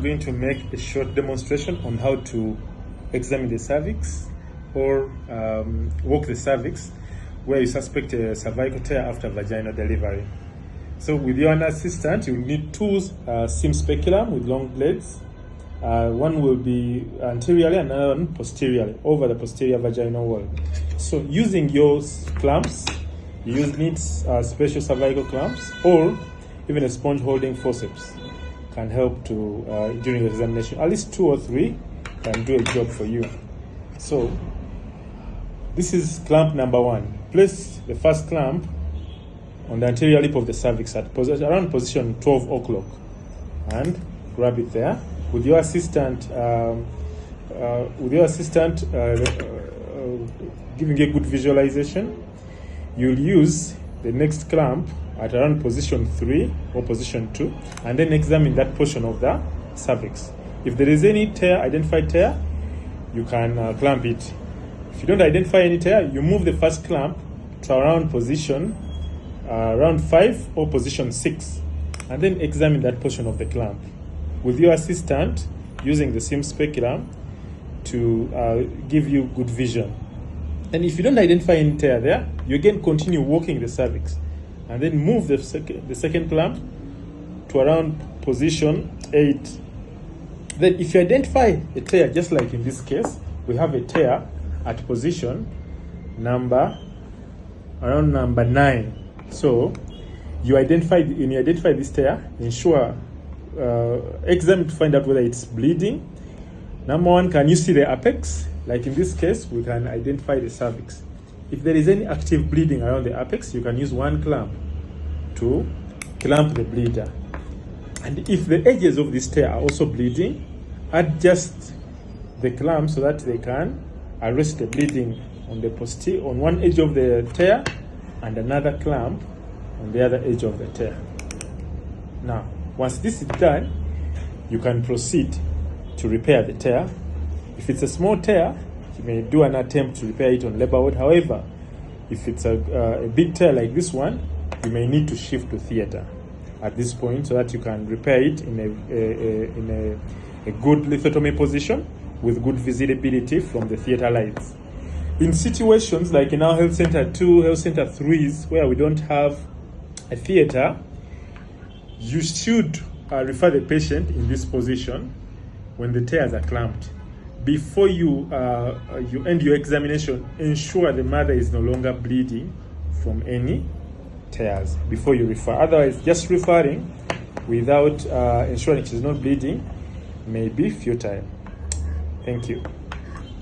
going to make a short demonstration on how to examine the cervix or walk the cervix where you suspect a cervical tear after vaginal delivery. So with your assistant, you need two seam speculum with long blades. One will be anteriorly and another one posteriorly over the posterior vaginal wall. So using your clamps, you need special cervical clamps or even a sponge holding forceps can help to during the examination. At least 2 or 3 can do a job for you. So this is clamp number 1. Place the first clamp on the anterior lip of the cervix at around position 12 o'clock and grab it there. With your assistant, giving a good visualization, you'll use the next clamp at around position 3 or position 2 and then examine that portion of the cervix. If there is any tear, identified tear, you can clamp it. If you don't identify any tear, you move the first clamp to around position around 5 or position 6 and then examine that portion of the clamp with your assistant using the seam speculum to give you good vision. And if you don't identify any tear there, you again continue walking the cervix and then move the second clamp to around position 8. Then if you identify a tear, just like in this case, we have a tear at position around number 9. So you identify this tear, ensure examine to find out whether it's bleeding. Number 1, can you see the apex? Like in this case, we can identify the cervix. If there is any active bleeding around the apex, you can use one clamp to clamp the bleeder. And if the edges of this tear are also bleeding, adjust the clamp so that they can arrest the bleeding on one edge of the tear and another clamp on the other edge of the tear. Now, once this is done, you can proceed to repair the tear. If it's a small tear, you may do an attempt to repair it on labor ward. However, if it's a big tear like this one, you may need to shift to theater at this point so that you can repair it in a good lithotomy position with good visibility from the theater lights. In situations like in our health center 2, health center 3s, where we don't have a theater, you should refer the patient in this position when the tears are clamped. Before you end your examination, ensure the mother is no longer bleeding from any tears before you refer. Otherwise, just referring without ensuring she's not bleeding may be futile. Thank you.